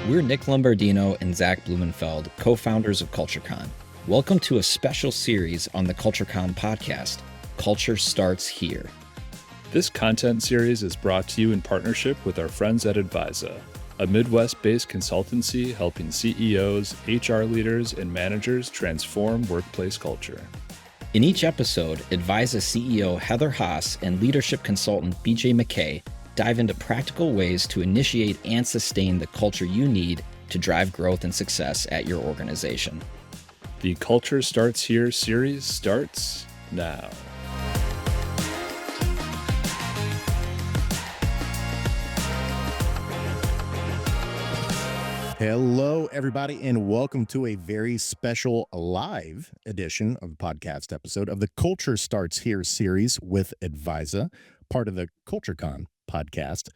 We're Nick Lombardino and Zach Blumenfeld, co-founders of Cochran. Welcome to a special series on the Cochran podcast, Culture Starts Here. This content series is brought to you in partnership with our friends at Advisa, a Midwest-based consultancy helping CEOs, HR leaders, and managers transform workplace culture. In each episode, Advisa CEO Heather Haas and leadership consultant BJ McKay dive into practical ways to initiate and sustain the culture you need to drive growth and success at your organization. The Culture Starts Here series starts now. Hello, everybody, and welcome to a very special live edition of the podcast episode of the Culture Starts Here series with Advisa, part of the CultureCon podcast.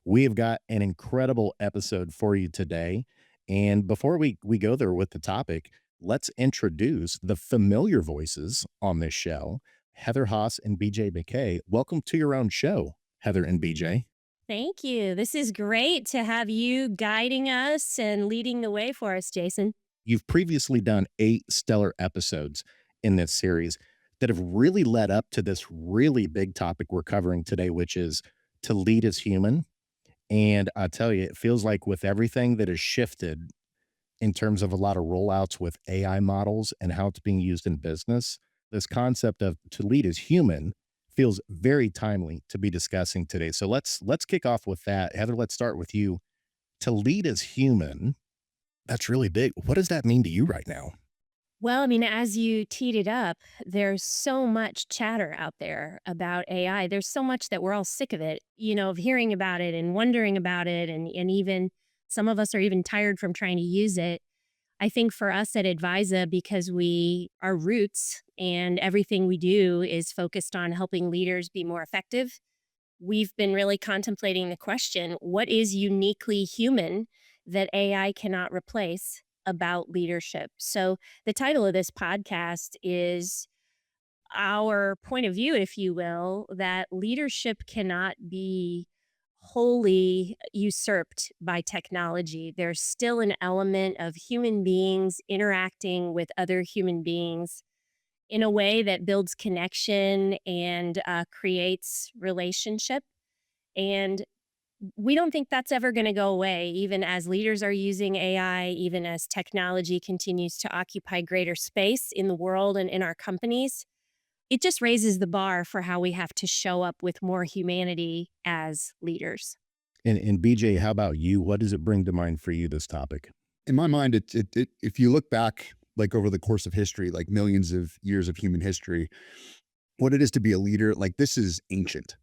We have got an incredible episode for you today. And before we go there with the topic, let's introduce the familiar voices on this show, Heather Haas and BJ McKay. Welcome to your own show, Heather and BJ. Thank you. This is great to have you guiding us and leading the way for us, Jason. You've previously done 8 stellar episodes in this series that have really led up to this really big topic we're covering today, which is to lead as human. And I tell you, it feels like with everything that has shifted in terms of a lot of rollouts with AI models and how it's being used in business, this concept of to lead as human feels very timely to be discussing today. So let's kick off with that. Heather, let's start with you. To lead as human, that's really big. What does that mean to you right now? Well, I mean, as you teed it up, there's so much chatter out there about AI. There's so much that we're all sick of it, of hearing about it and wondering about it. And even some of us are even tired from trying to use it. I think for us at Advisa, because our roots and everything we do is focused on helping leaders be more effective, we've been really contemplating the question, what is uniquely human that AI cannot replace about leadership? So the title of this podcast is our point of view, if you will, that leadership cannot be wholly usurped by technology. There's still an element of human beings interacting with other human beings in a way that builds connection and creates relationship. And we don't think that's ever going to go away, even as leaders are using AI, even as technology continues to occupy greater space in the world and in our companies. It just raises the bar for how we have to show up with more humanity as leaders. And BJ, how about you? What does it bring to mind for you, this topic? In my mind, if you look back, like over the course of history, like millions of years of human history, what it is to be a leader, like this is ancient.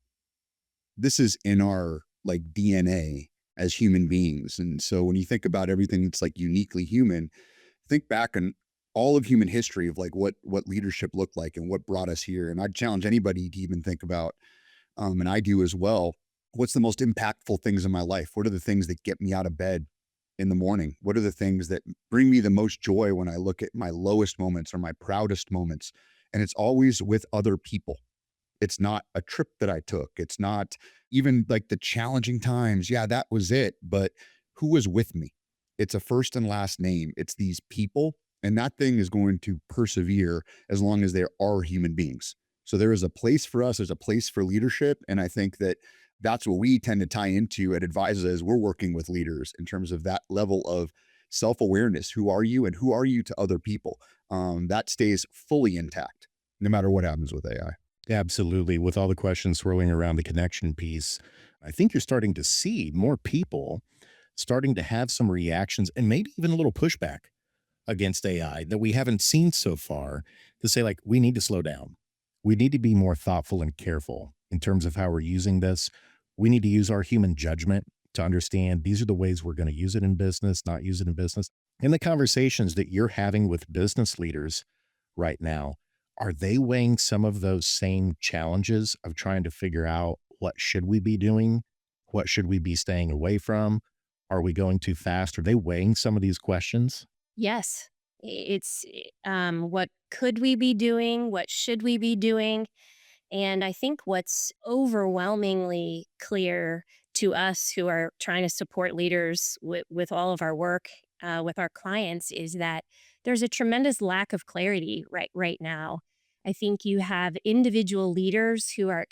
This is in our like DNA as human beings. And so when you think about everything that's like uniquely human, think back on all of human history of like what leadership looked like and what brought us here. And I'd challenge anybody to even think about, and I do as well, what's the most impactful things in my life? What are the things that get me out of bed in the morning? What are the things that bring me the most joy when I look at my lowest moments or my proudest moments? And it's always with other people. It's not a trip that I took. It's not even like the challenging times. Yeah, that was it. But who was with me? It's a first and last name. It's these people. And that thing is going to persevere as long as there are human beings. So there is a place for us. There's a place for leadership. And I think that that's what we tend to tie into at Advisa as we're working with leaders in terms of that level of self-awareness. Who are you and who are you to other people? That stays fully intact no matter what happens with AI. Absolutely. With all the questions swirling around the connection piece, I think you're starting to see more people starting to have some reactions and maybe even a little pushback against AI that we haven't seen so far, to say like, we need to slow down. We need to be more thoughtful and careful in terms of how we're using this. We need to use our human judgment to understand these are the ways we're going to use it in business, not use it in business. In the conversations that you're having with business leaders right now, are they weighing some of those same challenges of trying to figure out what should we be doing? What should we be staying away from? Are we going too fast? Are they weighing some of these questions? Yes, it's what could we be doing? What should we be doing? And I think what's overwhelmingly clear to to us who are trying to support leaders with all of our work with our clients is that there's a tremendous lack of clarity right now. I think you have individual leaders who are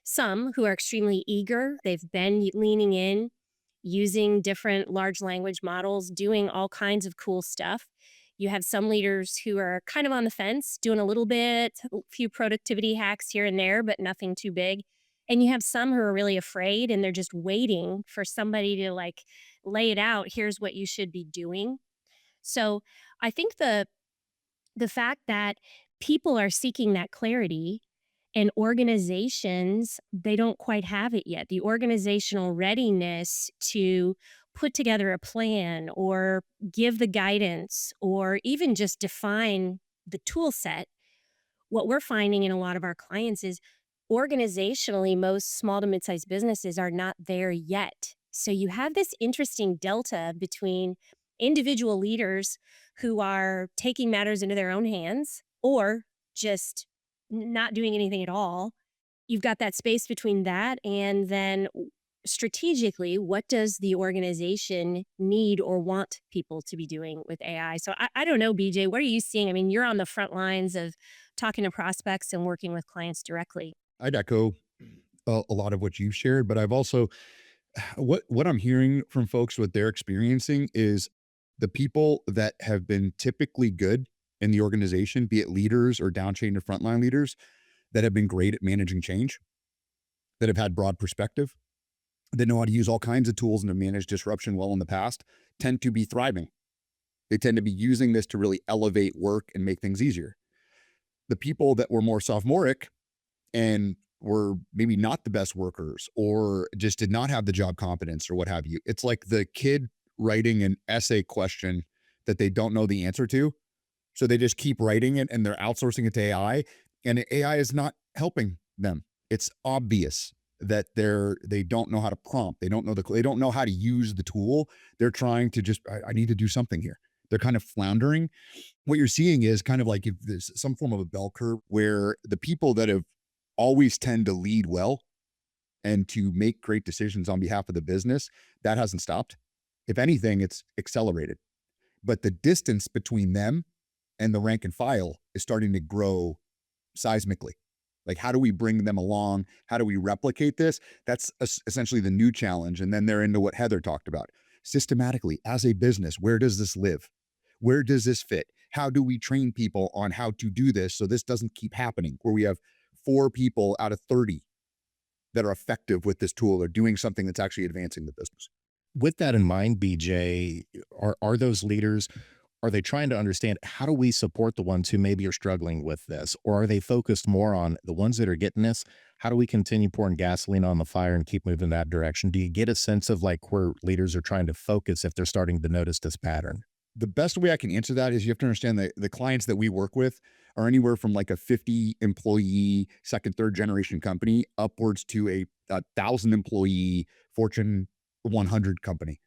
some who are extremely eager. They've been leaning in, using different large language models, doing all kinds of cool stuff. You have some leaders who are kind of on the fence, doing a little bit, a few productivity hacks here and there, but nothing too big. And you have some who are really afraid and they're just waiting for somebody to like lay it out. Here's what you should be doing. So I think the fact that people are seeking that clarity and organizations, they don't quite have it yet. The organizational readiness to put together a plan or give the guidance or even just define the tool set. What we're finding in a lot of our clients is organizationally, most small to mid-sized businesses are not there yet. So you have this interesting delta between individual leaders who are taking matters into their own hands or just not doing anything at all. You've got that space between that and then strategically, what does the organization need or want people to be doing with AI? So I don't know, BJ, what are you seeing? I mean, you're on the front lines of talking to prospects and working with clients directly. I'd echo a lot of what you've shared, but I've also what I'm hearing from folks, what they're experiencing is the people that have been typically good in the organization, be it leaders or downchain to frontline leaders, that have been great at managing change, that have had broad perspective, that know how to use all kinds of tools and to manage disruption well in the past, tend to be thriving. They tend to be using this to really elevate work and make things easier. The people that were more sophomoric and were maybe not the best workers or just did not have the job competence or what have you. It's like the kid writing an essay question that they don't know the answer to. So they just keep writing it and they're outsourcing it to AI, and AI is not helping them. It's obvious that they don't know how to prompt. They don't know how to use the tool. They're trying to just, I need to do something here. They're kind of floundering. What you're seeing is kind of like if there's some form of a bell curve where the people that have always tend to lead well and to make great decisions on behalf of the business, that hasn't stopped. If anything, it's accelerated. But the distance between them and the rank and file is starting to grow seismically. Like, how do we bring them along? How do we replicate this? That's essentially the new challenge. And then they're into what Heather talked about. Systematically, as a business, where does this live? Where does this fit? How do we train people on how to do this so this doesn't keep happening, where we have 4 people out of 30 that are effective with this tool or doing something that's actually advancing the business? With that in mind, BJ, are those leaders, are they trying to understand how do we support the ones who maybe are struggling with this? Or are they focused more on the ones that are getting this? How do we continue pouring gasoline on the fire and keep moving that direction? Do you get a sense of like where leaders are trying to focus if they're starting to notice this pattern? The best way I can answer that is you have to understand that the clients that we work with are anywhere from like a 50 employee, second, third generation company upwards to a 1,000 employee Fortune 100 company.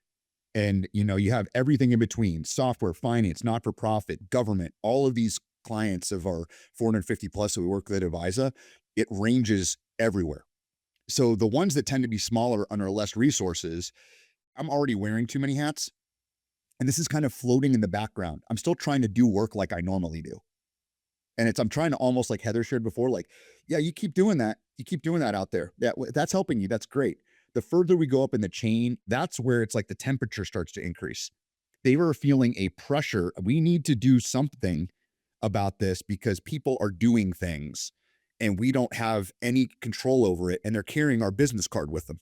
And, you have everything in between: software, finance, not-for-profit, government, all of these clients of our 450 plus that we work with at Advisa, it ranges everywhere. So the ones that tend to be smaller under less resources, I'm already wearing too many hats. And this is kind of floating in the background. I'm still trying to do work like I normally do. And I'm trying to, almost like Heather shared before, like, yeah, you keep doing that. You keep doing that out there. That's helping you. That's great. The further we go up in the chain, that's where it's like the temperature starts to increase. They were feeling a pressure. We need to do something about this because people are doing things and we don't have any control over it. And they're carrying our business card with them.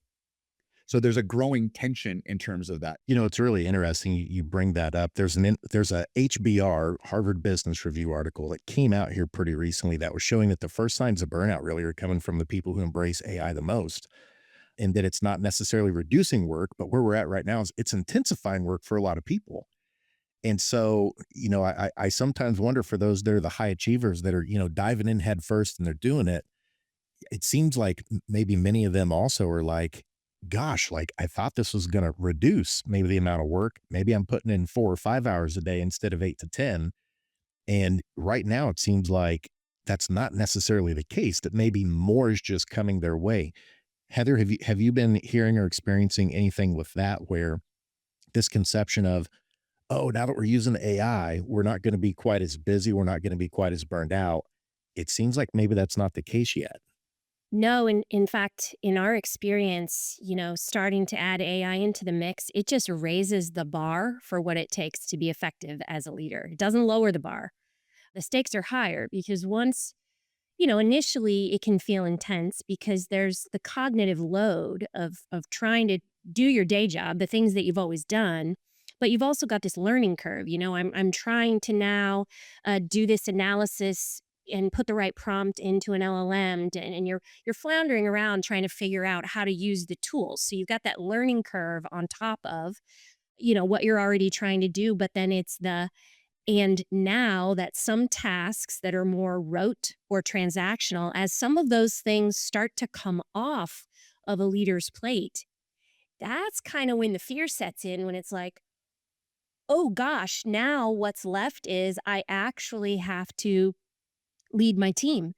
So there's a growing tension in terms of that. It's really interesting you bring that up. There's a HBR, Harvard Business Review article that came out here pretty recently that was showing that the first signs of burnout really are coming from the people who embrace AI the most, and that it's not necessarily reducing work, but where we're at right now is it's intensifying work for a lot of people. And so, I sometimes wonder for those that are the high achievers that are, diving in head first and they're doing it. It seems like maybe many of them also are like, gosh, like I thought this was going to reduce maybe the amount of work. Maybe I'm putting in 4 or 5 hours a day instead of 8 to 10. And right now it seems like that's not necessarily the case, that maybe more is just coming their way. Heather, have you been hearing or experiencing anything with that where this conception of, oh, now that we're using AI, we're not going to be quite as busy, we're not going to be quite as burned out? It seems like maybe that's not the case yet. No, in fact, in our experience, starting to add AI into the mix, it just raises the bar for what it takes to be effective as a leader. It doesn't lower the bar. The stakes are higher because once, initially it can feel intense because there's the cognitive load of trying to do your day job, the things that you've always done, but you've also got this learning curve. I'm trying to now do this analysis and put the right prompt into an LLM, and you're floundering around trying to figure out how to use the tools. So you've got that learning curve on top of what you're already trying to do, but then it's the and now that some tasks that are more rote or transactional, as some of those things start to come off of a leader's plate, that's kind of when the fear sets in, when it's like, oh gosh, now what's left is I actually have to lead my team,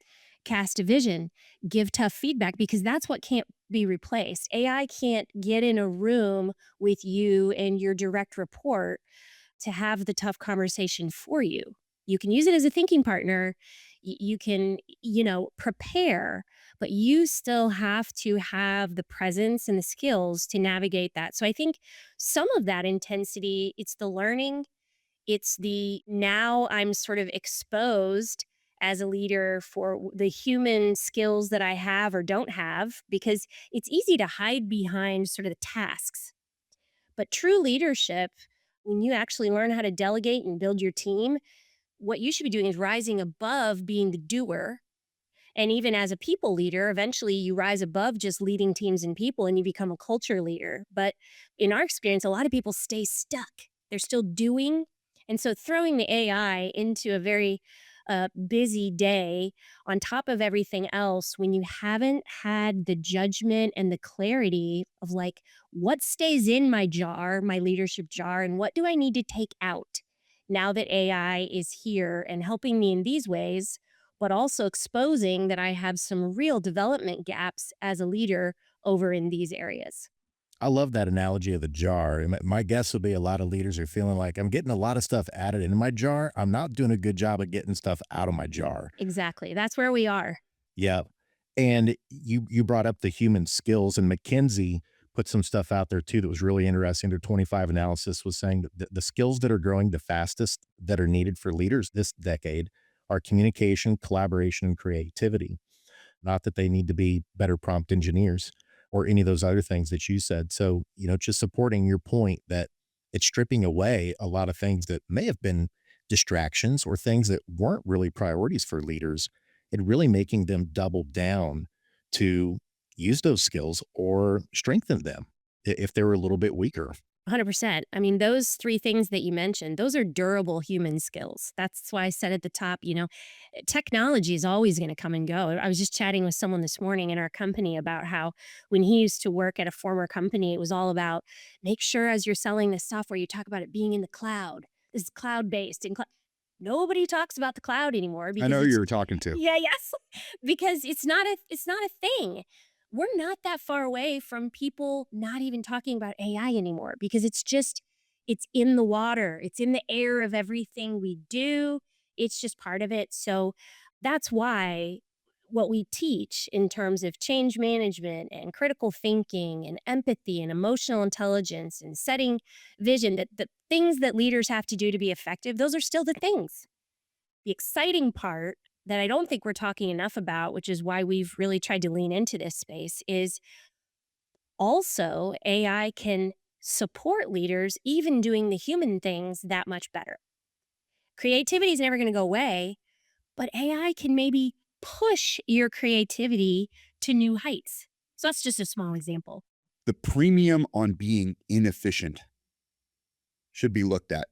cast a vision, give tough feedback, because that's what can't be replaced. AI can't get in a room with you and your direct report to have the tough conversation for you. You can use it as a thinking partner. You can, prepare, but you still have to have the presence and the skills to navigate that. So I think some of that intensity, it's the learning, it's the now I'm sort of exposed as a leader for the human skills that I have or don't have, because it's easy to hide behind sort of the tasks. But true leadership, when you actually learn how to delegate and build your team, what you should be doing is rising above being the doer. And even as a people leader, eventually you rise above just leading teams and people and you become a culture leader. But in our experience, a lot of people stay stuck. They're still doing. And so throwing the AI into a very busy day on top of everything else, when you haven't had the judgment and the clarity of like, what stays in my jar, my leadership jar, and what do I need to take out now that AI is here and helping me in these ways, but also exposing that I have some real development gaps as a leader over in these areas. I love that analogy of the jar. And my guess would be a lot of leaders are feeling like I'm getting a lot of stuff added into my jar. I'm not doing a good job of getting stuff out of my jar. Exactly. That's where we are. Yeah. And you brought up the human skills, and McKinsey put some stuff out there too that was really interesting. Their 25 analysis was saying that the skills that are growing the fastest that are needed for leaders this decade are communication, collaboration, and creativity. Not that they need to be better prompt engineers or any of those other things that you said. So, just supporting your point that it's stripping away a lot of things that may have been distractions or things that weren't really priorities for leaders, and really making them double down to use those skills or strengthen them if they were a little bit weaker. 100%. I mean, those three things that you mentioned, those are durable human skills. That's why I said at the top, technology is always going to come and go. I was just chatting with someone this morning in our company about how when he used to work at a former company, it was all about make sure as you're selling this software, you talk about it being in the cloud. This is cloud based. And nobody talks about the cloud anymore I because know who it's you're talking to. yeah, yes. Because it's not a thing. We're not that far away from people not even talking about AI anymore because it's in the water. It's in the air of everything we do. It's just part of it. So that's why what we teach in terms of change management and critical thinking and empathy and emotional intelligence and setting vision, that the things that leaders have to do to be effective, those are still the things. The exciting part that I don't think we're talking enough about, which is why we've really tried to lean into this space, is also AI can support leaders even doing the human things that much better. Creativity is never going to go away, but AI can maybe push your creativity to new heights. So that's just a small example. The premium on being inefficient should be looked at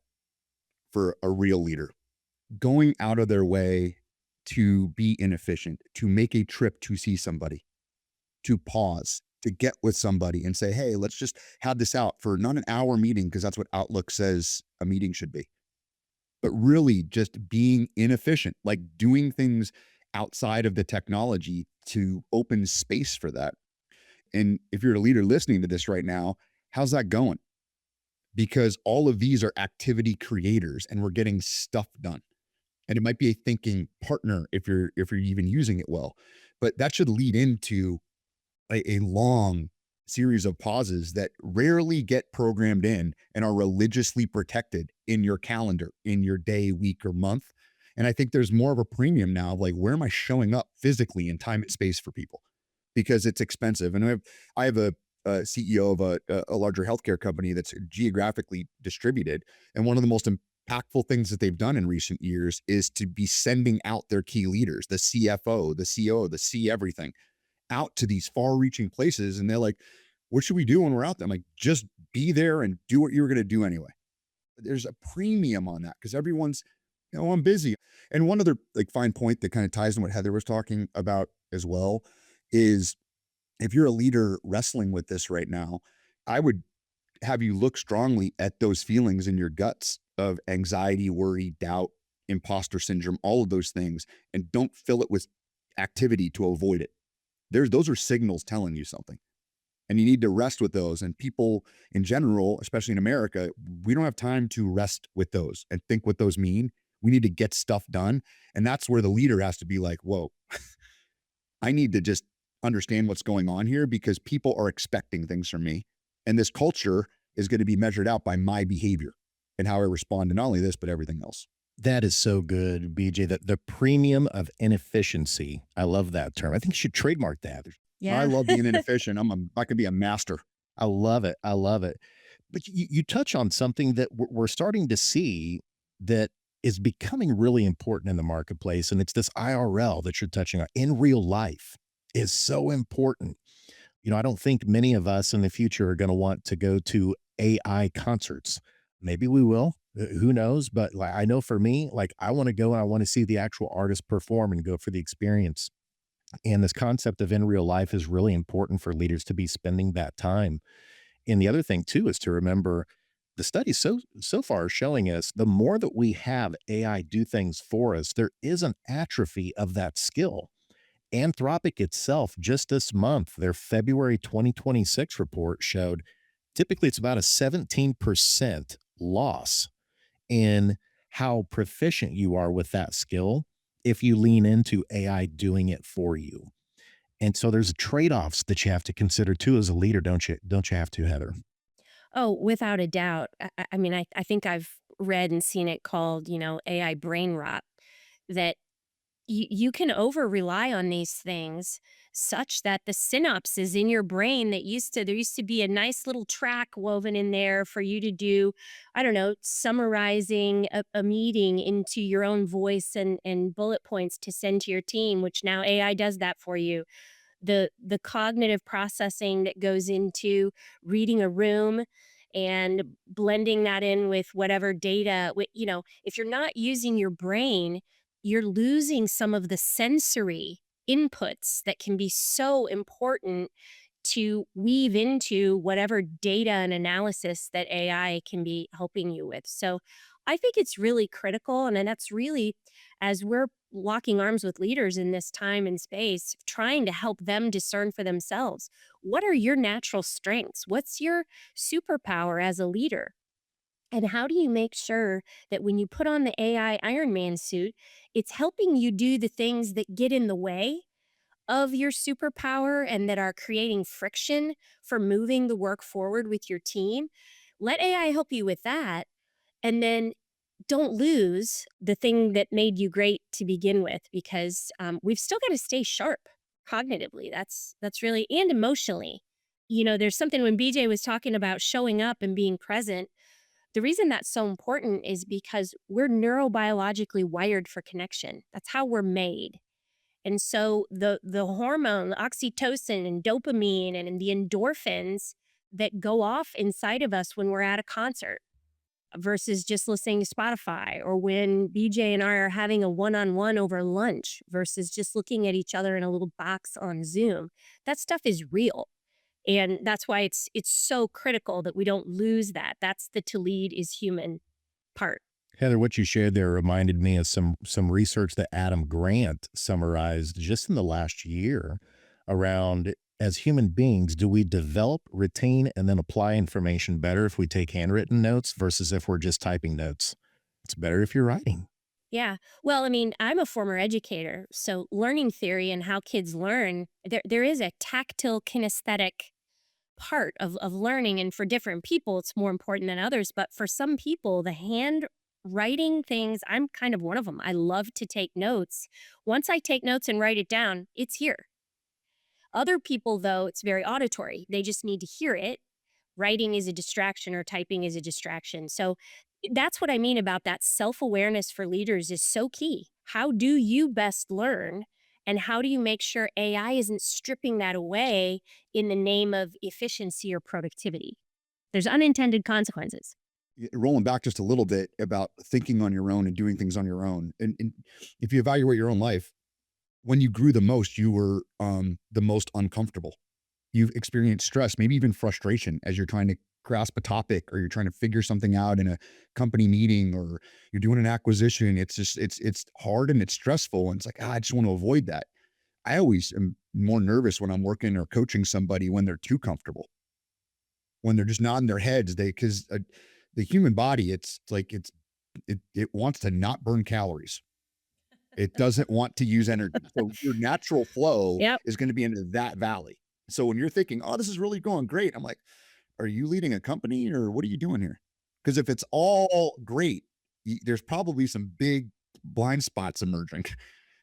for a real leader. Going out of their way to be inefficient, to make a trip to see somebody, to pause, to get with somebody and say, hey, let's just have this out for not an hour meeting, because that's what Outlook says a meeting should be, but really just being inefficient, like doing things outside of the technology to open space for that. And if you're a leader listening to this right now, how's that going? Because all of these are activity creators and we're getting stuff done. And it might be a thinking partner if you're even using it well. But that should lead into a long series of pauses that rarely get programmed in and are religiously protected in your calendar, in your day, week, or month. And I think there's more of a premium now of like, where am I showing up physically in time and space for people? Because it's expensive. And I have a CEO of a larger healthcare company that's geographically distributed. And one of the most impactful things that they've done in recent years is to be sending out their key leaders, the CFO, the COO, the C everything, out to these far-reaching places. And they're like, what should we do when we're out there? I'm like, just be there and do what you were going to do anyway. There's a premium on that because everyone's, I'm busy. And one other like fine point that kind of ties in what Heather was talking about as well is if you're a leader wrestling with this right now, I would have you look strongly at those feelings in your guts of anxiety, worry, doubt, imposter syndrome, all of those things, and don't fill it with activity to avoid it. Those are signals telling you something. And you need to rest with those. And people in general, especially in America, we don't have time to rest with those and think what those mean. We need to get stuff done. And that's where the leader has to be like, whoa, I need to just understand what's going on here because people are expecting things from me. And this culture is going to be measured out by my behavior and how I respond to not only this, but everything else. That is so good, BJ. That the premium of inefficiency. I love that term. I think you should trademark that. Yeah. I love being inefficient. I could be a master. I love it. I love it. But you touch on something that we're starting to see that is becoming really important in the marketplace. And it's this IRL that you're touching on in real life is so important. I don't think many of us in the future are going to want to go to AI concerts. Maybe we will. Who knows? But like, I know for me, like I want to go and I want to see the actual artist perform and go for the experience. And this concept of in real life is really important for leaders to be spending that time. And the other thing too is to remember the studies so far are showing us the more that we have AI do things for us, there is an atrophy of that skill. Anthropic itself, just this month, their February 2026 report showed typically it's about a 17% loss in how proficient you are with that skill if you lean into AI doing it for you. And so there's trade-offs that you have to consider too as a leader, don't you? Don't you have to, Heather? Oh, without a doubt. I mean, I think I've read and seen it called, AI brain rot, that you can over rely on these things such that the synapses in your brain there used to be a nice little track woven in there for you to do, I don't know, summarizing a meeting into your own voice and bullet points to send to your team, which now AI does that for you. The cognitive processing that goes into reading a room and blending that in with whatever data, if you're not using your brain, you're losing some of the sensory inputs that can be so important to weave into whatever data and analysis that AI can be helping you with. So I think it's really critical. And then that's really, as we're locking arms with leaders in this time and space, trying to help them discern for themselves, what are your natural strengths? What's your superpower as a leader? And how do you make sure that when you put on the AI Iron Man suit, it's helping you do the things that get in the way of your superpower and that are creating friction for moving the work forward with your team? Let AI help you with that. And then don't lose the thing that made you great to begin with, because we've still got to stay sharp cognitively. That's really, and emotionally. There's something when BJ was talking about showing up and being present. The reason that's so important is because we're neurobiologically wired for connection. That's how we're made. And so the hormone oxytocin and dopamine and the endorphins that go off inside of us when we're at a concert versus just listening to Spotify, or when BJ and I are having a one-on-one over lunch versus just looking at each other in a little box on Zoom. That stuff is real. And that's why it's so critical that we don't lose that. That's the to lead is human part. Heather, what you shared there reminded me of some research that Adam Grant summarized just in the last year around as human beings, do we develop, retain, and then apply information better if we take handwritten notes versus if we're just typing notes? It's better if you're writing. Yeah. Well, I mean, I'm a former educator, so learning theory and how kids learn, there is a tactile kinesthetic part of learning. And for different people, it's more important than others. But for some people, the handwriting things, I'm kind of one of them. I love to take notes. Once I take notes and write it down, it's here. Other people, though, it's very auditory. They just need to hear it. Writing is a distraction or typing is a distraction. So that's what I mean about that self-awareness for leaders is so key. How do you best learn? And how do you make sure AI isn't stripping that away in the name of efficiency or productivity? There's unintended consequences. Rolling back just a little bit about thinking on your own and doing things on your own. And if you evaluate your own life, when you grew the most, you were the most uncomfortable. You've experienced stress, maybe even frustration as you're trying to grasp a topic or you're trying to figure something out in a company meeting or you're doing an acquisition. It's just, it's hard and it's stressful. And it's like, I just want to avoid that. I always am more nervous when I'm working or coaching somebody when they're too comfortable, when they're just nodding their heads. Because the human body, it's like, it wants to not burn calories. It doesn't want to use energy. So your natural flow Yep. is going to be into that valley. So when you're thinking, oh, this is really going great, I'm like, are you leading a company or what are you doing here? Because if it's all great, there's probably some big blind spots emerging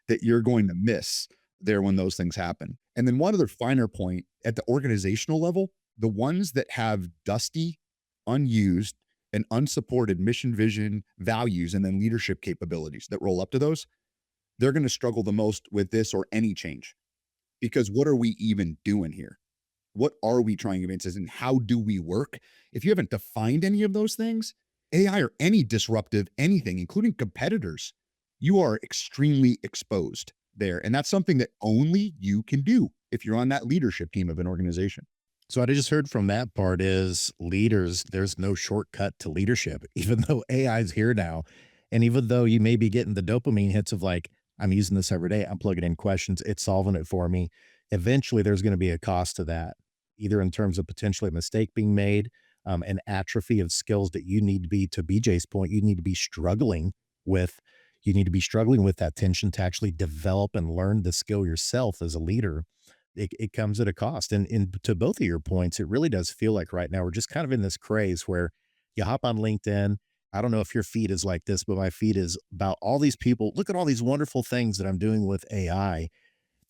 that you're going to miss there when those things happen. And then one other finer point at the organizational level, the ones that have dusty, unused, and unsupported mission, vision, values, and then leadership capabilities that roll up to those, they're going to struggle the most with this or any change. Because what are we even doing here? What are we trying to advance and how do we work? If you haven't defined any of those things, AI or any disruptive anything, including competitors, you are extremely exposed there. And that's something that only you can do if you're on that leadership team of an organization. So what I just heard from that part is leaders, there's no shortcut to leadership, even though AI is here now. And even though you may be getting the dopamine hits of like, I'm using this every day, I'm plugging in questions, it's solving it for me. Eventually, there's going to be a cost to that, either in terms of potentially a mistake being made, an atrophy of skills that you need to be, to BJ's point, you need to be struggling with. You need to be struggling with that tension to actually develop and learn the skill yourself as a leader. It comes at a cost. And to both of your points, it really does feel like right now we're just kind of in this craze where you hop on LinkedIn. I don't know if your feed is like this, but my feed is about all these people. Look at all these wonderful things that I'm doing with AI.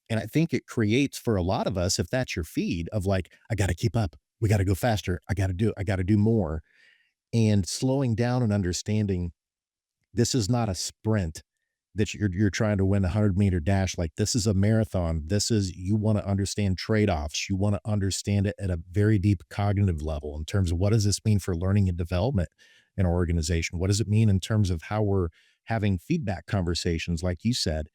And I think it creates for a lot of us, if that's your feed, of like, I got to keep up. We got to go faster. I got to do more. And slowing down and understanding this is not a sprint that you're trying to win a 100-meter dash. Like this is a marathon. This is, you want to understand trade-offs. You want to understand it at a very deep cognitive level in terms of what does this mean for learning and development in our organization? What does it mean in terms of how we're having feedback conversations? Like you said,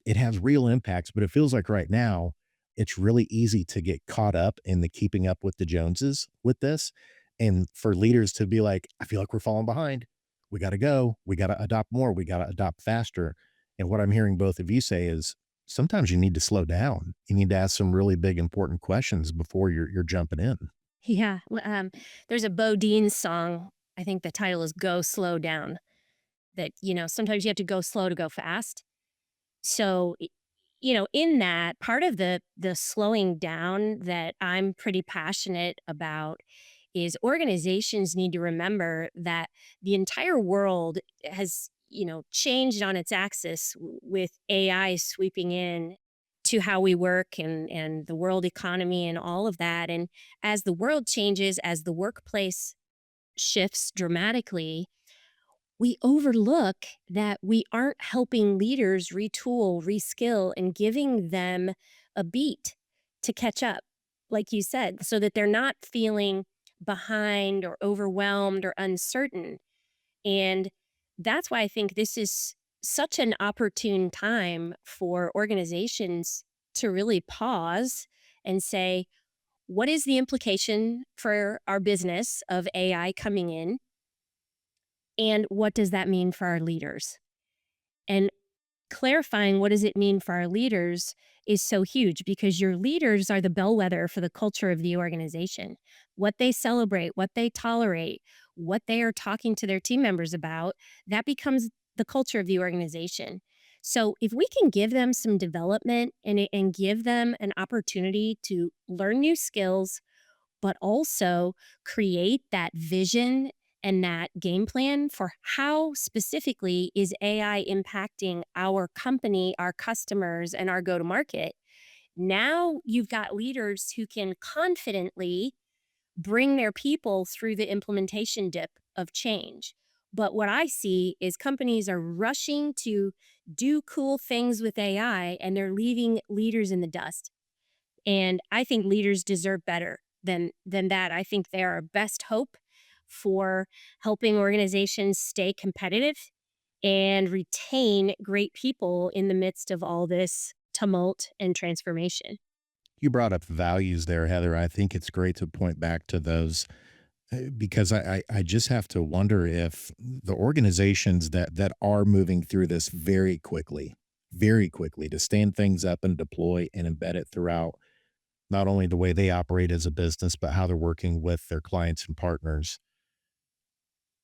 it has real impacts, but it feels like right now it's really easy to get caught up in the keeping up with the Joneses with this. And for leaders to be like, I feel like we're falling behind. We got to go. We got to adopt more. We got to adopt faster. And what I'm hearing both of you say is sometimes you need to slow down. You need to ask some really big, important questions before you're jumping in. Yeah. There's a Bo Dean song. I think the title is Go Slow Down. That, sometimes you have to go slow to go fast. So, in that part of the slowing down that I'm pretty passionate about is organizations need to remember that the entire world has, changed on its axis with AI sweeping in to how we work and the world economy and all of that. And as the world changes, as the workplace shifts dramatically, we overlook that we aren't helping leaders retool, reskill, and giving them a beat to catch up, like you said, so that they're not feeling behind or overwhelmed or uncertain. And that's why I think this is such an opportune time for organizations to really pause and say, what is the implication for our business of AI coming in? And what does that mean for our leaders? And clarifying what does it mean for our leaders is so huge because your leaders are the bellwether for the culture of the organization. What they celebrate, what they tolerate, what they are talking to their team members about, that becomes the culture of the organization. So if we can give them some development and give them an opportunity to learn new skills, but also create that vision and that game plan for how specifically is AI impacting our company, our customers, and our go to market. Now you've got leaders who can confidently bring their people through the implementation dip of change. But what I see is companies are rushing to do cool things with AI and they're leaving leaders in the dust. And I think leaders deserve better than that. I think they are our best hope for helping organizations stay competitive and retain great people in the midst of all this tumult and transformation. You brought up values there, Heather. I think it's great to point back to those because I just have to wonder if the organizations that are moving through this very quickly to stand things up and deploy and embed it throughout not only the way they operate as a business, but how they're working with their clients and partners.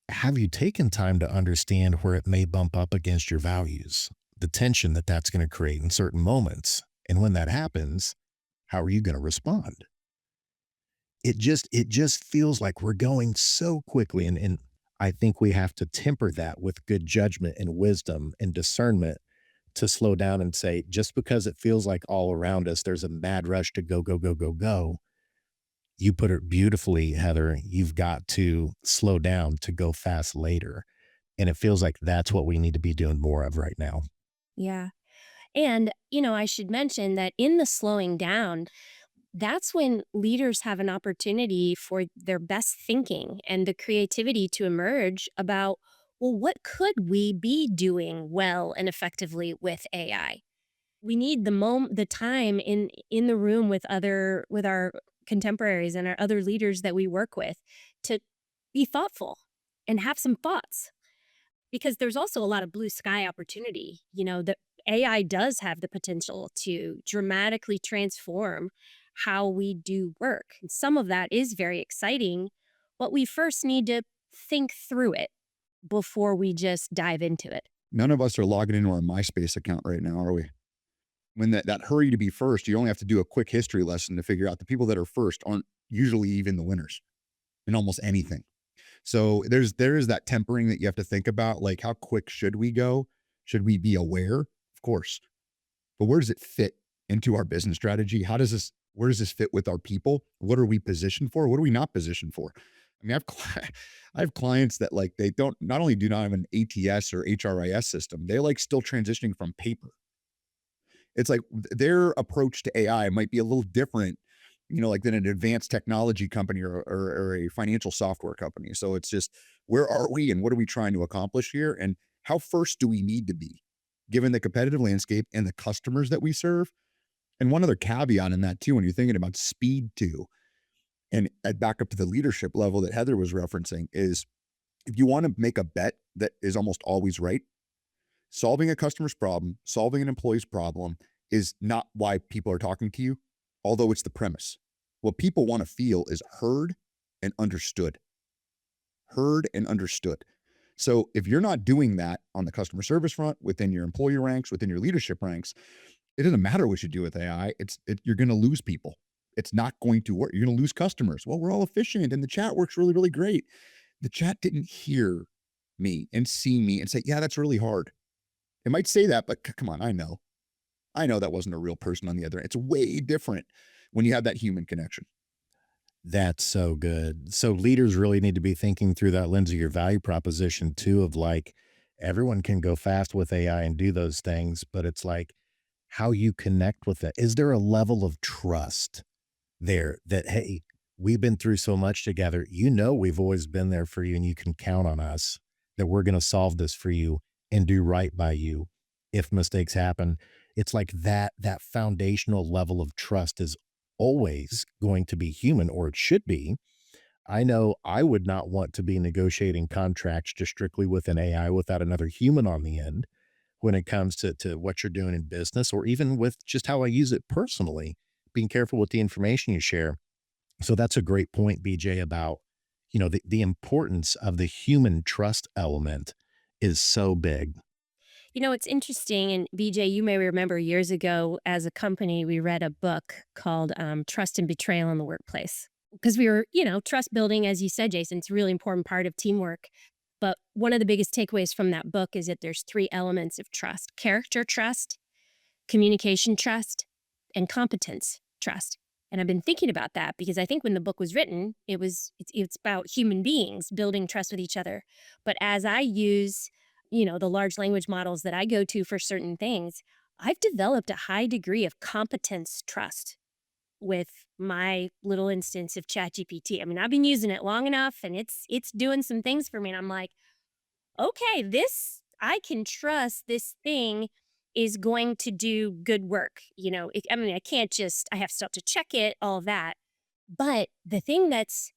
Have you taken time to understand where it may bump up against your values, the tension that that's going to create in certain moments? And when that happens, how are you going to respond? It just feels like we're going so quickly. And I think we have to temper that with good judgment and wisdom and discernment to slow down and say, just because it feels like all around us, there's a mad rush to go, go, go, go, go. You put it beautifully, Heather. You've got to slow down to go fast later. And it feels like that's what we need to be doing more of right now. Yeah. And, I should mention that in the slowing down, that's when leaders have an opportunity for their best thinking and the creativity to emerge about, well, what could we be doing well and effectively with AI? We need the time in the room with our contemporaries and our other leaders that we work with to be thoughtful and have some thoughts because there's also a lot of blue sky opportunity. The AI does have the potential to dramatically transform how we do work. And some of that is very exciting, but we first need to think through it before we just dive into it. None of us are logging into our MySpace account right now, are we? When that hurry to be first, you only have to do a quick history lesson to figure out the people that are first aren't usually even the winners in almost anything. So there is that tempering that you have to think about, like how quick should we go? Should we be aware? Of course. But where does it fit into our business strategy? Where does this fit with our people? What are we positioned for? What are we not positioned for? I mean, I have clients that like they don't not only do not have an ATS or HRIS system, they like still transitioning from paper. It's like their approach to AI might be a little different, like than an advanced technology company or a financial software company. So it's just where are we and what are we trying to accomplish here? And how first do we need to be given the competitive landscape and the customers that we serve? And one other caveat in that too, when you're thinking about speed too, and back up to the leadership level that Heather was referencing, is if you want to make a bet that is almost always right, solving a customer's problem, solving an employee's problem is not why people are talking to you, although it's the premise. What people want to feel is heard and understood. Heard and understood. So if you're not doing that on the customer service front, within your employee ranks, within your leadership ranks, it doesn't matter what you do with AI. You're going to lose people. It's not going to work. You're going to lose customers. Well, we're all efficient and the chat works really, really great. The chat didn't hear me and see me and say, yeah, that's really hard. It might say that, but come on, I know that wasn't a real person on the other end. It's way different when you have that human connection. That's so good. So leaders really need to be thinking through that lens of your value proposition too, of like, everyone can go fast with AI and do those things, but it's like how you connect with it. Is there a level of trust there that, hey, we've been through so much together. We've always been there for you and you can count on us that we're going to solve this for you and do right by you if mistakes happen. It's like that foundational level of trust is always going to be human, or it should be. I know I would not want to be negotiating contracts just strictly with an AI without another human on the end, when it comes to what you're doing in business, or even with just how I use it personally, being careful with the information you share. So that's a great point, BJ, about, the importance of the human trust element is so big. It's interesting. And BJ, you may remember years ago as a company, we read a book called Trust and Betrayal in the Workplace. Because we were, trust building, as you said, Jason, it's a really important part of teamwork. But one of the biggest takeaways from that book is that there's three elements of trust: character trust, communication trust, and competence trust. And I've been thinking about that because I think when the book was written, it's about human beings building trust with each other. But as I use, the large language models that I go to for certain things, I've developed a high degree of competence trust with my little instance of ChatGPT. I mean, I've been using it long enough and it's doing some things for me. And I'm like, okay, this, I can trust this thing is going to do good work. I mean, I can't just, I have still to check it, all of that. But the thing that's,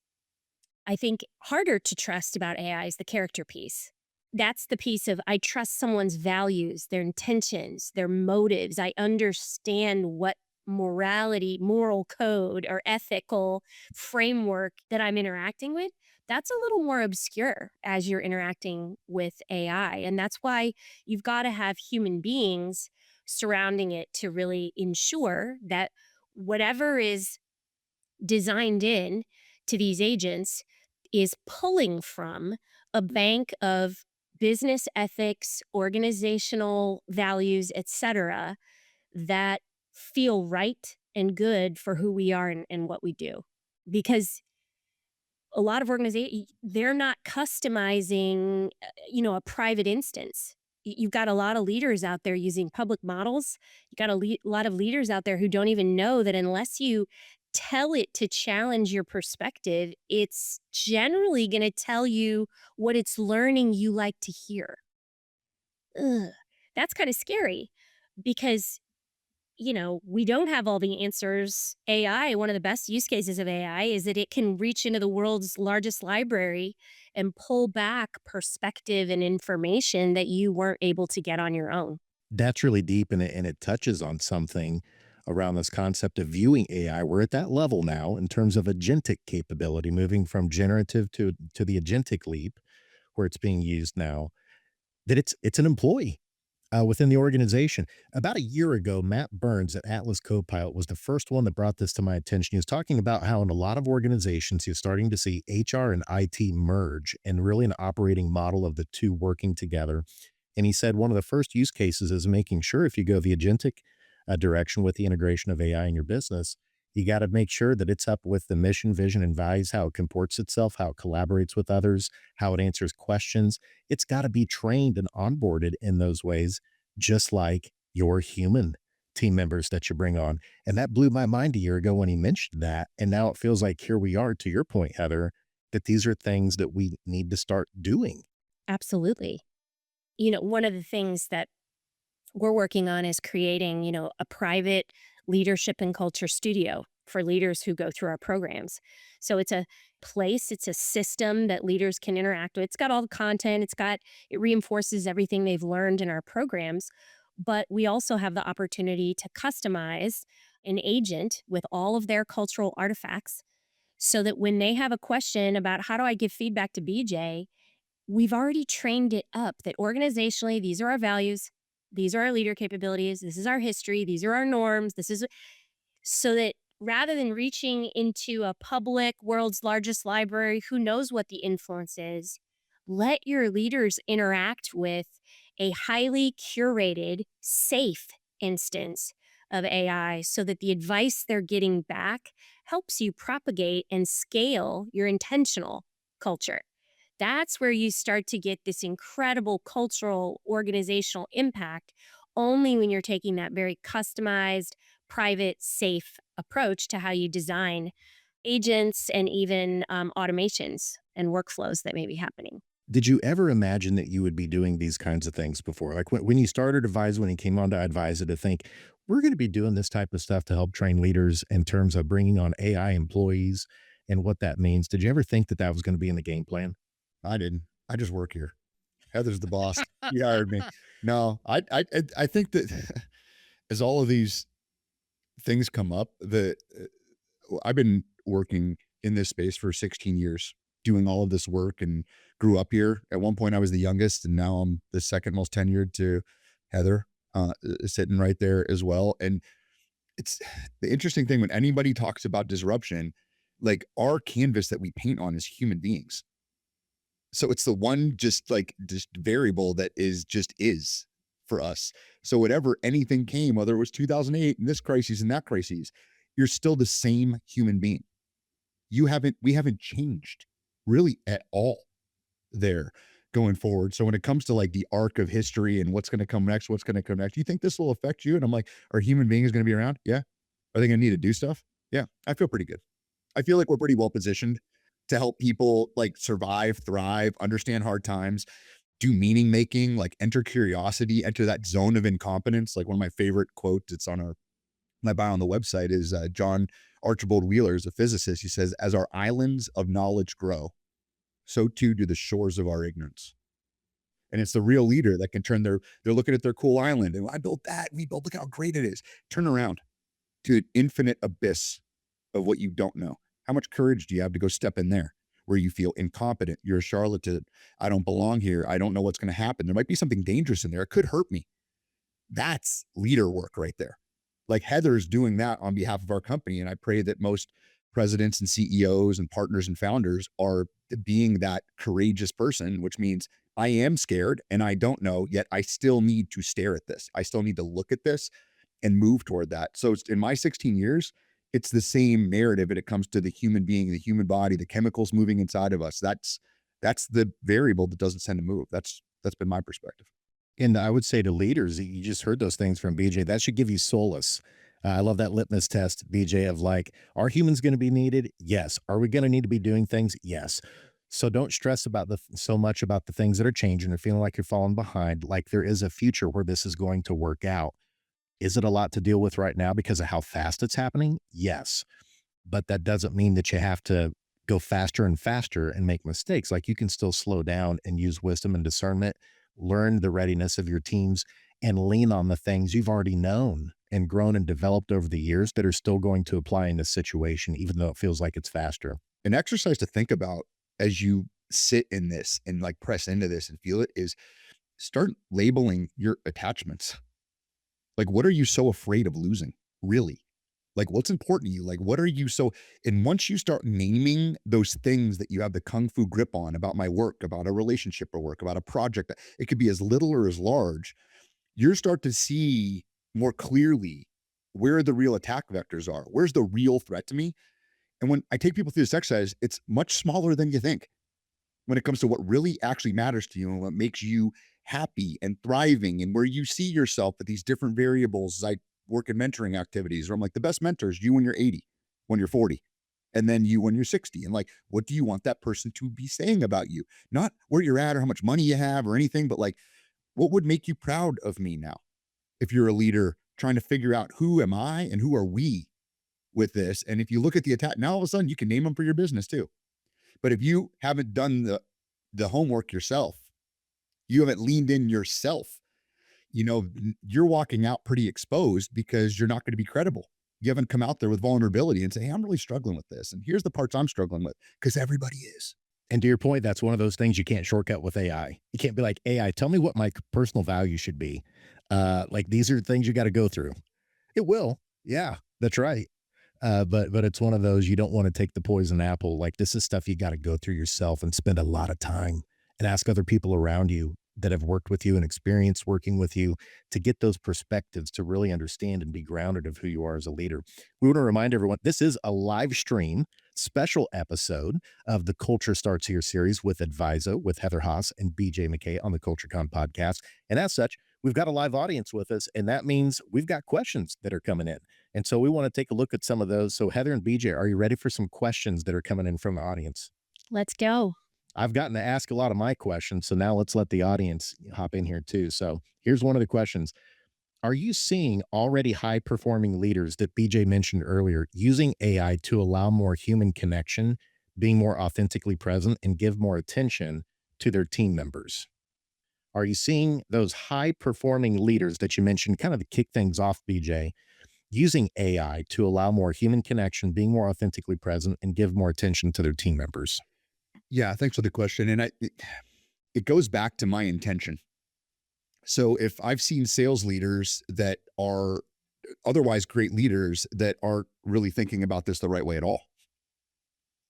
I think, harder to trust about AI is the character piece. That's the piece of I trust someone's values, their intentions, their motives. I understand what morality, moral code, or ethical framework that I'm interacting with. That's a little more obscure as you're interacting with AI. And that's why you've got to have human beings surrounding it to really ensure that whatever is designed in to these agents is pulling from a bank of business ethics, organizational values, etc., that feel right and good for who we are and what we do. Because a lot of organizations, they're not customizing, a private instance. You've got a lot of leaders out there using public models. You got a lot of leaders out there who don't even know that unless you tell it to challenge your perspective, it's generally going to tell you what it's learning you like to hear. Ugh, that's kind of scary because we don't have all the answers. AI, one of the best use cases of AI is that it can reach into the world's largest library and pull back perspective and information that you weren't able to get on your own. That's really deep, and it touches on something around this concept of viewing AI. We're at that level now in terms of agentic capability, moving from generative to the agentic leap, where it's being used now, that it's an employee within the organization. About a year ago, Matt Burns at Atlas Copilot was the first one that brought this to my attention. He was talking about how in a lot of organizations, he's starting to see HR and IT merge and really an operating model of the two working together. And he said one of the first use cases is making sure if you go the agentic direction with the integration of AI in your business, you got to make sure that it's up with the mission, vision, and values, how it comports itself, how it collaborates with others, how it answers questions. It's got to be trained and onboarded in those ways, just like your human team members that you bring on. And that blew my mind a year ago when he mentioned that. And now it feels like here we are, to your point, Heather, that these are things that we need to start doing. Absolutely. One of the things that we're working on is creating, a private leadership and culture studio for leaders who go through our programs. So it's a place, it's a system that leaders can interact with. It's got all the content, it reinforces everything they've learned in our programs. But we also have the opportunity to customize an agent with all of their cultural artifacts so that when they have a question about how do I give feedback to BJ, we've already trained it up that organizationally, these are our values, these are our leader capabilities, this is our history, these are our norms, this is so that rather than reaching into a public world's largest library, who knows what the influence is, let your leaders interact with a highly curated, safe instance of AI so that the advice they're getting back helps you propagate and scale your intentional culture. That's where you start to get this incredible cultural organizational impact only when you're taking that very customized, private, safe approach to how you design agents and even automations and workflows that may be happening. Did you ever imagine that you would be doing these kinds of things before? Like when you started Advisa, when you came on to Advisa, to think we're going to be doing this type of stuff to help train leaders in terms of bringing on AI employees and what that means. Did you ever think that that was going to be in the game plan? I didn't. I just work here. Heather's the boss. He hired me. No, I think that as all of these things come up, I've been working in this space for 16 years, doing all of this work and grew up here. At one point, I was the youngest, and now I'm the second most tenured to Heather, sitting right there as well. And it's the interesting thing when anybody talks about disruption, like our canvas that we paint on is human beings. So it's the one just variable that is for us. So whatever anything came, whether it was 2008 and this crisis and that crisis, you're still the same human being. We haven't changed really at all there going forward. So when it comes to like the arc of history and what's going to come next, you think this will affect you? And I'm like, are human beings going to be around? Yeah. Are they going to need to do stuff? Yeah. I feel pretty good. I feel like we're pretty well positioned to help people like survive, thrive, understand hard times, do meaning making, like enter curiosity, enter that zone of incompetence. Like one of my favorite quotes, it's on my bio on the website, is John Archibald Wheeler is a physicist. He says, as our islands of knowledge grow, so too do the shores of our ignorance. And it's the real leader that can they're looking at their cool island and I built that, look how great it is. Turn around to an infinite abyss of what you don't know. How much courage do you have to go step in there where you feel incompetent? You're a charlatan. I don't belong here. I don't know what's going to happen. There might be something dangerous in there. It could hurt me. That's leader work right there. Like Heather's doing that on behalf of our company. And I pray that most presidents and CEOs and partners and founders are being that courageous person, which means I am scared and I don't know, yet I still need to stare at this. I still need to look at this and move toward that. So in my 16 years, it's the same narrative when it comes to the human being, the human body, the chemicals moving inside of us. That's the variable that doesn't tend to move. That's been my perspective. And I would say to leaders, you just heard those things from BJ, that should give you solace. I love that litmus test, BJ, of like, are humans going to be needed? Yes. Are we going to need to be doing things? Yes. So don't stress about so much about the things that are changing or feeling like you're falling behind. Like there is a future where this is going to work out. Is it a lot to deal with right now because of how fast it's happening? Yes. But that doesn't mean that you have to go faster and faster and make mistakes. Like you can still slow down and use wisdom and discernment, learn the readiness of your teams, and lean on the things you've already known and grown and developed over the years that are still going to apply in this situation, even though it feels like it's faster. An exercise to think about as you sit in this and like press into this and feel it is start labeling your attachments. Like, what are you so afraid of losing? Really? Like, what's important to you? Like, what are you so, and once you start naming those things that you have the kung fu grip on about my work, about a relationship or work, about a project, it could be as little or as large, you start to see more clearly where the real attack vectors are. Where's the real threat to me? And when I take people through this exercise, it's much smaller than you think when it comes to what really actually matters to you and what makes you happy and thriving and where you see yourself at these different variables. I work in mentoring activities where I'm like, the best mentors, you when you're 80, when you're 40, and then you when you're 60. And like, what do you want that person to be saying about you? Not where you're at or how much money you have or anything, but like, what would make you proud of me now? If you're a leader trying to figure out who am I and who are we with this. And if you look at the attack, now all of a sudden you can name them for your business too. But if you haven't done the homework yourself, you haven't leaned in yourself, you're walking out pretty exposed because you're not going to be credible. You haven't come out there with vulnerability and say, hey, I'm really struggling with this. And here's the parts I'm struggling with, because everybody is. And to your point, that's one of those things you can't shortcut with AI. You can't be like, AI, tell me what my personal value should be. Like these are things you got to go through. It will. Yeah, that's right. But it's one of those, you don't want to take the poison apple. Like this is stuff you got to go through yourself and spend a lot of time and ask other people around you that have worked with you and experienced working with you to get those perspectives to really understand and be grounded of who you are as a leader. We want to remind everyone, this is a live stream special episode of the Culture Starts Here series with Adviso with Heather Haas and BJ McKay on the CultureCon podcast. And as such, we've got a live audience with us, and that means we've got questions that are coming in. And so we want to take a look at some of those. So Heather and BJ, are you ready for some questions that are coming in from the audience? Let's go. I've gotten to ask a lot of my questions, so now let's let the audience hop in here too. So here's one of the questions. Are you seeing already high-performing leaders that BJ mentioned earlier using AI to allow more human connection, being more authentically present, and give more attention to their team members? Are you seeing those high performing leaders that you mentioned kind of to kick things off, BJ, using AI to allow more human connection, being more authentically present, and give more attention to their team members? Yeah, thanks for the question. And it goes back to my intention. So if I've seen sales leaders that are otherwise great leaders that aren't really thinking about this the right way at all,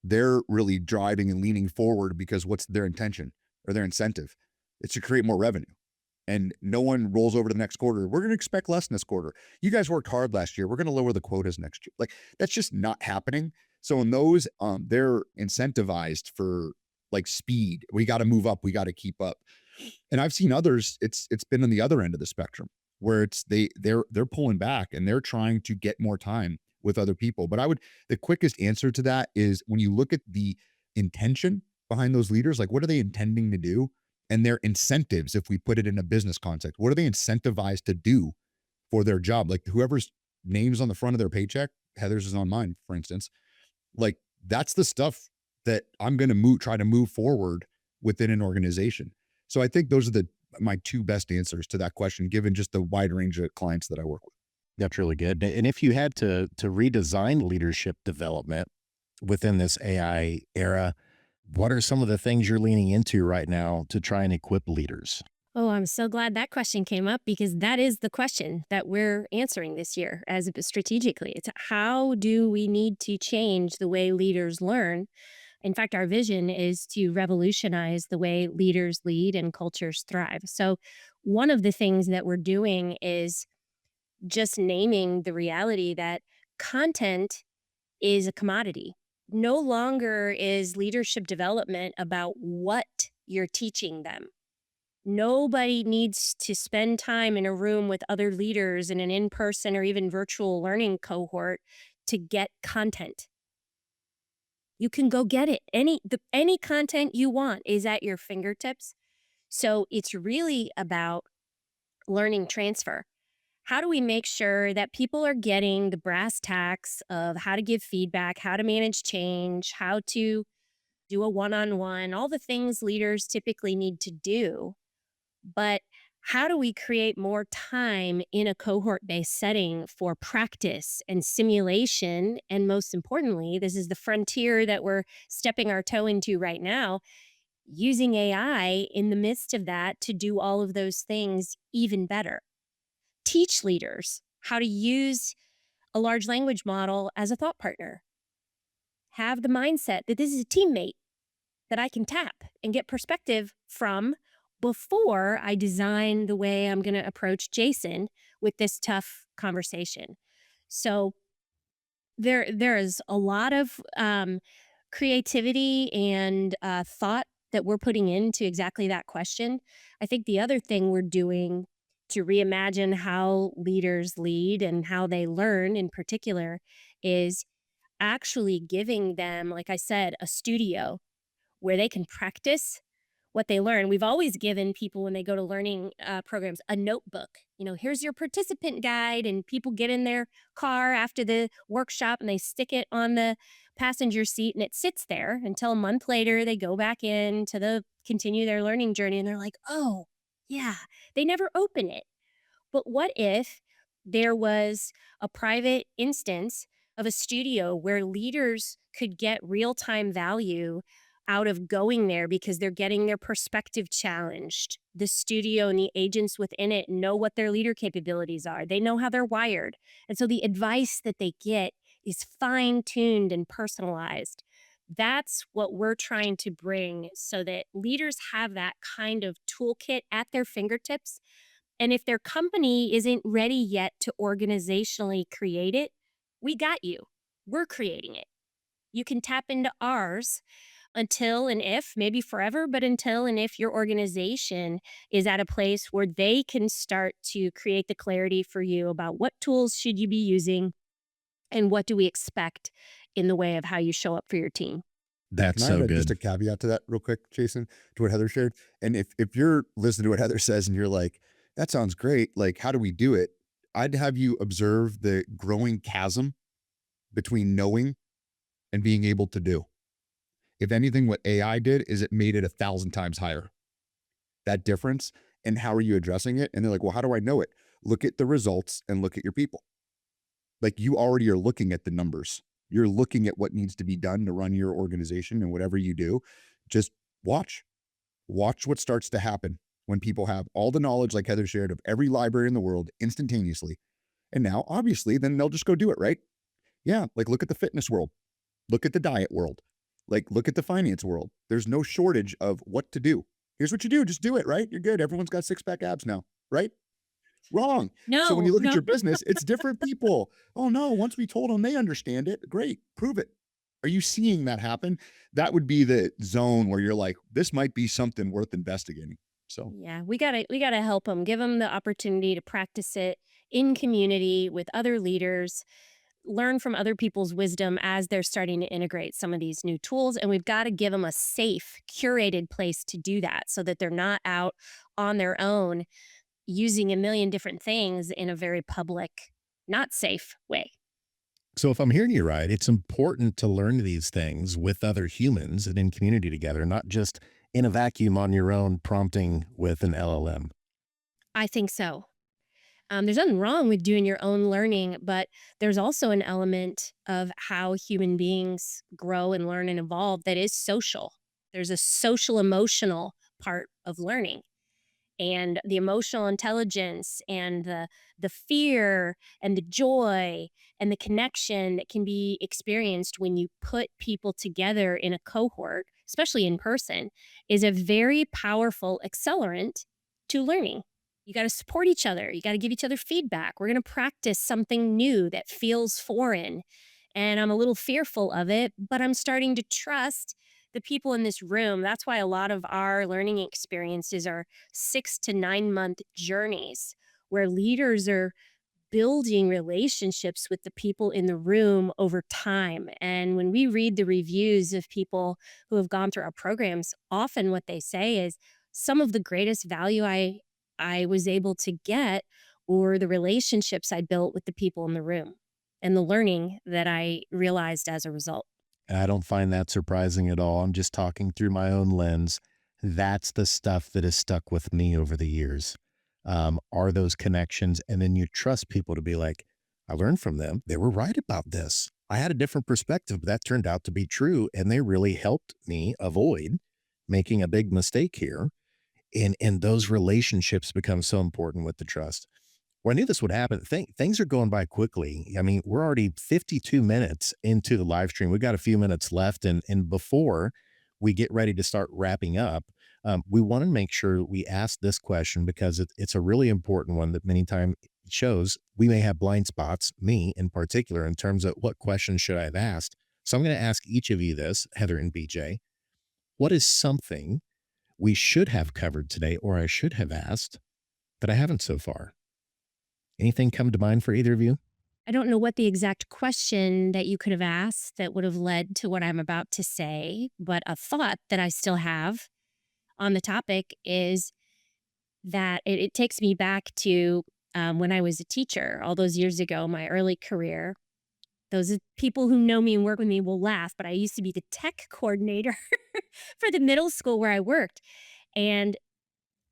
they're really driving and leaning forward because what's their intention or their incentive? It's to create more revenue. And no one rolls over to the next quarter. We're going to expect less in this quarter. You guys worked hard last year. We're going to lower the quotas next year. Like, that's just not happening. So in those, they're incentivized for like speed. We got to move up. We got to keep up. And I've seen others. It's been on the other end of the spectrum where they're pulling back and they're trying to get more time with other people. But the quickest answer to that is when you look at the intention behind those leaders, like what are they intending to do? And their incentives, if we put it in a business context, what are they incentivized to do for their job? Like whoever's name's on the front of their paycheck, Heather's is on mine, for instance, like that's the stuff that I'm going to try to move forward within an organization. So I think those are my two best answers to that question, given just the wide range of clients that I work with. That's really good. And if you had to redesign leadership development within this AI era, what are some of the things you're leaning into right now to try and equip leaders? Oh, I'm so glad that question came up because that is the question that we're answering this year as strategically. It's how do we need to change the way leaders learn? In fact, our vision is to revolutionize the way leaders lead and cultures thrive. So, one of the things that we're doing is just naming the reality that content is a commodity. No longer is leadership development about what you're teaching them. Nobody needs to spend time in a room with other leaders in an in person or even virtual learning cohort to get content. You can go get it. Any content you want is at your fingertips. So it's really about learning transfer. How do we make sure that people are getting the brass tacks of how to give feedback, how to manage change, how to do a one-on-one, all the things leaders typically need to do? But how do we create more time in a cohort-based setting for practice and simulation? And most importantly, this is the frontier that we're stepping our toe into right now, using AI in the midst of that to do all of those things even better. Teach leaders how to use a large language model as a thought partner. Have the mindset that this is a teammate that I can tap and get perspective from before I design the way I'm going to approach Jason with this tough conversation. So there is a lot of creativity and thought that we're putting into exactly that question. I think the other thing we're doing to reimagine how leaders lead and how they learn in particular is actually giving them, like I said, a studio where they can practice what they learn. We've always given people when they go to learning programs a notebook. Here's your participant guide, and people get in their car after the workshop and they stick it on the passenger seat and it sits there until a month later they go back in to continue their learning journey and they're like, oh, yeah, they never open it. But what if there was a private instance of a studio where leaders could get real-time value out of going there because they're getting their perspective challenged? The studio and the agents within it know what their leader capabilities are. They know how they're wired. And so the advice that they get is fine-tuned and personalized. That's what we're trying to bring so that leaders have that kind of toolkit at their fingertips. And if their company isn't ready yet to organizationally create it, we got you. We're creating it. You can tap into ours until and if, maybe forever, but until and if your organization is at a place where they can start to create the clarity for you about what tools should you be using and what do we expect in the way of how you show up for your team. That's Can I so add just good. a caveat to that real quick, Jason, to what Heather shared? And if you're listening to what Heather says and you're like, that sounds great, like, how do we do it? I'd have you observe the growing chasm between knowing and being able to do. If anything, what AI did is it made it 1,000 times higher, that difference. And how are you addressing it? And they're like, well, how do I know it? Look at the results and look at your people. Like, you already are looking at the numbers. You're looking at what needs to be done to run your organization, and whatever you do, just watch. Watch what starts to happen when people have all the knowledge, like Heather shared, of every library in the world instantaneously. And now, obviously, then they'll just go do it, right? Yeah, like look at the fitness world, look at the diet world, like look at the finance world. There's no shortage of what to do. Here's what you do, just do it, right? You're good. Everyone's got six-pack abs now, right? Wrong. So when No, you look at no. your business, it's different people. Oh no, once we told them they understand it, great, prove it. Are you seeing that happen? That would be the zone where you're like, this might be something worth investigating. So Yeah, we gotta help them, give them the opportunity to practice it in community with other leaders, learn from other people's wisdom as they're starting to integrate some of these new tools. And we've got to give them a safe, curated place to do that so that they're not out on their own using a million different things in a very public, not safe way. So if I'm hearing you right, it's important to learn these things with other humans and in community together, not just in a vacuum on your own prompting with an LLM. I think so. There's nothing wrong with doing your own learning, but there's also an element of how human beings grow and learn and evolve that is social. There's a social emotional part of learning, and the emotional intelligence and the fear and the joy and the connection that can be experienced when you put people together in a cohort, especially in person, is a very powerful accelerant to learning. You got to support each other. You got to give each other feedback. We're going to practice something new that feels foreign. And I'm a little fearful of it, but I'm starting to trust the people in this room. That's why a lot of our learning experiences are 6 to 9 month journeys where leaders are building relationships with the people in the room over time. And when we read the reviews of people who have gone through our programs, often what they say is some of the greatest value I was able to get were the relationships I built with the people in the room and the learning that I realized as a result. I don't find that surprising at all. I'm just talking through my own lens. That's the stuff that has stuck with me over the years. Are those connections. And then you trust people to be like, I learned from them. They were right about this. I had a different perspective, but that turned out to be true. And they really helped me avoid making a big mistake here. And those relationships become so important with the trust. Well, I knew this would happen. Things are going by quickly. I mean, we're already 52 minutes into the live stream. We've got a few minutes left. And before we get ready to start wrapping up, we want to make sure we ask this question because it's a really important one that many times shows we may have blind spots, me in particular, in terms of what questions should I have asked. So I'm going to ask each of you this, Heather and BJ. What is something we should have covered today or I should have asked that I haven't so far? Anything come to mind for either of you? I don't know what the exact question that you could have asked that would have led to what I'm about to say, but a thought that I still have on the topic is that it takes me back to when I was a teacher all those years ago, my early career. Those people who know me and work with me will laugh, but I used to be the tech coordinator for the middle school where I worked. And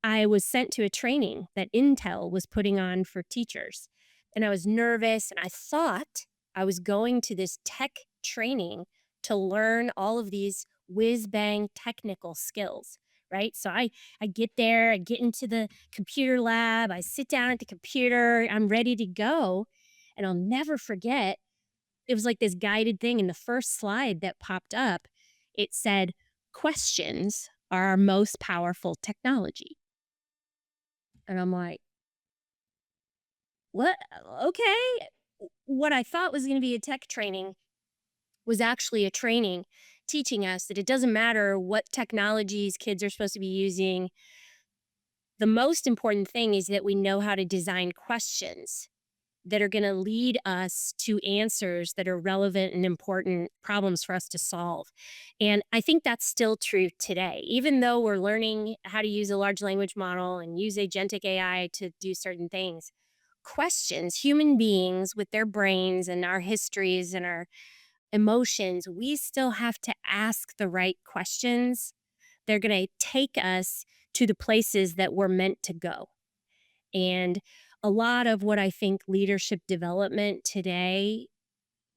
I was sent to a training that Intel was putting on for teachers. And I was nervous and I thought I was going to this tech training to learn all of these whiz bang technical skills, right? So I get there, I get into the computer lab, I sit down at the computer, I'm ready to go. And I'll never forget, it was like this guided thing. In the first slide that popped up, it said, questions are our most powerful technology. And I'm like, what? Okay. What I thought was going to be a tech training was actually a training teaching us that it doesn't matter what technologies kids are supposed to be using. The most important thing is that we know how to design questions that are going to lead us to answers that are relevant and important problems for us to solve. And I think that's still true today. Even though we're learning how to use a large language model and use agentic AI to do certain things, questions, human beings with their brains and our histories and our emotions, we still have to ask the right questions. They're going to take us to the places that we're meant to go. And a lot of what I think leadership development today,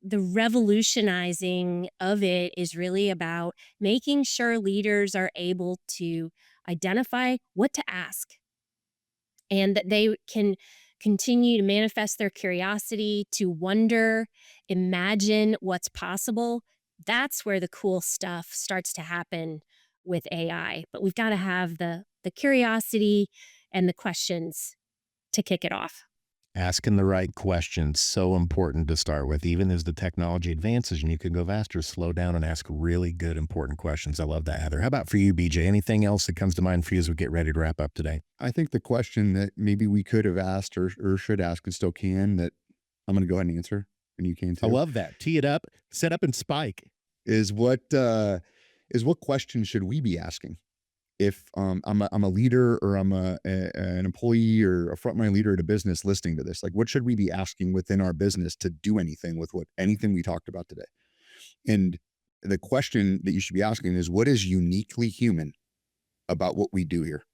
the revolutionizing of it is really about making sure leaders are able to identify what to ask and that they can continue to manifest their curiosity, to wonder, imagine what's possible. That's where the cool stuff starts to happen with AI. But we've got to have the curiosity and the questions to kick it off. Asking the right questions, so important to start with. Even as the technology advances and you can go faster, slow down and ask really good, important questions. I love that, Heather. How about for you, BJ? Anything else that comes to mind for you as we get ready to wrap up today? I think the question that maybe we could have asked or should ask and still can, that I'm going to go ahead and answer, and you can too. I love that. Tee it up, set up and spike. Is what question should we be asking? If I'm a leader, or I'm an employee or a frontline leader at a business listening to this, like, what should we be asking within our business to do anything with anything we talked about today? And the question that you should be asking is, what is uniquely human about what we do here?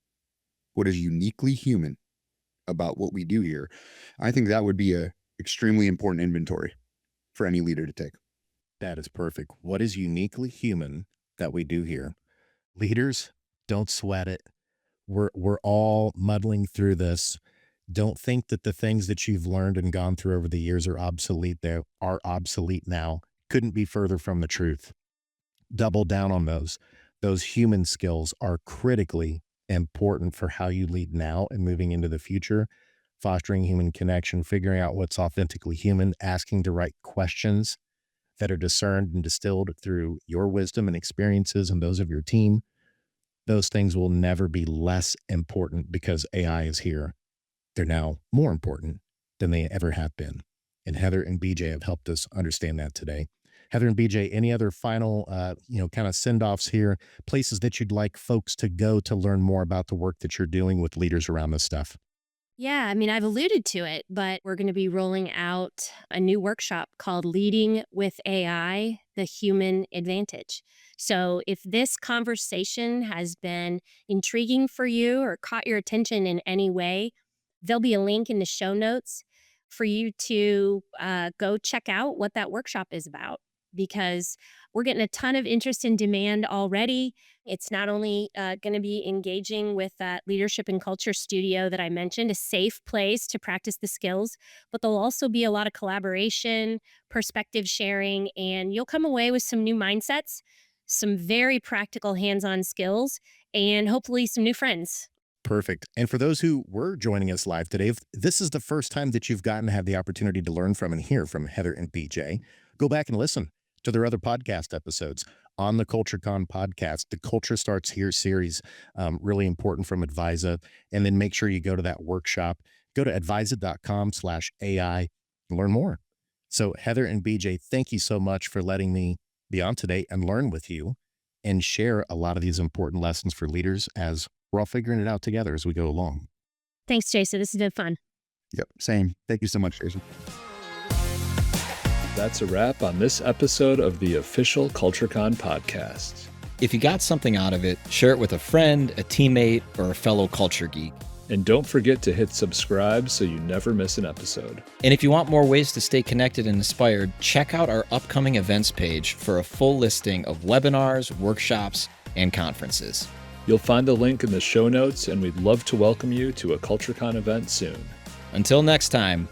What is uniquely human about what we do here? I think that would be a extremely important inventory for any leader to take. That is perfect. What is uniquely human that we do here? Leaders, don't sweat it. We're all muddling through this. Don't think that the things that you've learned and gone through over the years are obsolete. They are obsolete now. Couldn't be further from the truth. Double down on those. Those human skills are critically important for how you lead now and moving into the future. Fostering human connection, figuring out what's authentically human, asking the right questions that are discerned and distilled through your wisdom and experiences and those of your team. Those things will never be less important because AI is here. They're now more important than they ever have been. And Heather and BJ have helped us understand that today. Heather and BJ, any other final, kind of send-offs here, places that you'd like folks to go to learn more about the work that you're doing with leaders around this stuff? Yeah, I mean, I've alluded to it, but we're going to be rolling out a new workshop called Leading with AI, the Human Advantage. So if this conversation has been intriguing for you or caught your attention in any way, there'll be a link in the show notes for you to go check out what that workshop is about, because we're getting a ton of interest and demand already. It's not only going to be engaging with that leadership and culture studio that I mentioned, a safe place to practice the skills, but there'll also be a lot of collaboration, perspective sharing, and you'll come away with some new mindsets, some very practical hands-on skills, and hopefully some new friends. Perfect. And for those who were joining us live today, if this is the first time that you've gotten to have the opportunity to learn from and hear from Heather and BJ, go back and listen to their other podcast episodes on the CultureCon podcast, the Culture Starts Here series, really important from Advisa. And then make sure you go to that workshop. Go to advisa.com/AI and learn more. So Heather and BJ, thank you so much for letting me be on today and learn with you and share a lot of these important lessons for leaders as we're all figuring it out together as we go along. Thanks, Jason. This has been fun. Yep, same. Thank you so much, Jason. That's a wrap on this episode of the official CultureCon podcast. If you got something out of it, share it with a friend, a teammate, or a fellow culture geek. And don't forget to hit subscribe so you never miss an episode. And if you want more ways to stay connected and inspired, check out our upcoming events page for a full listing of webinars, workshops, and conferences. You'll find the link in the show notes, and we'd love to welcome you to a CultureCon event soon. Until next time,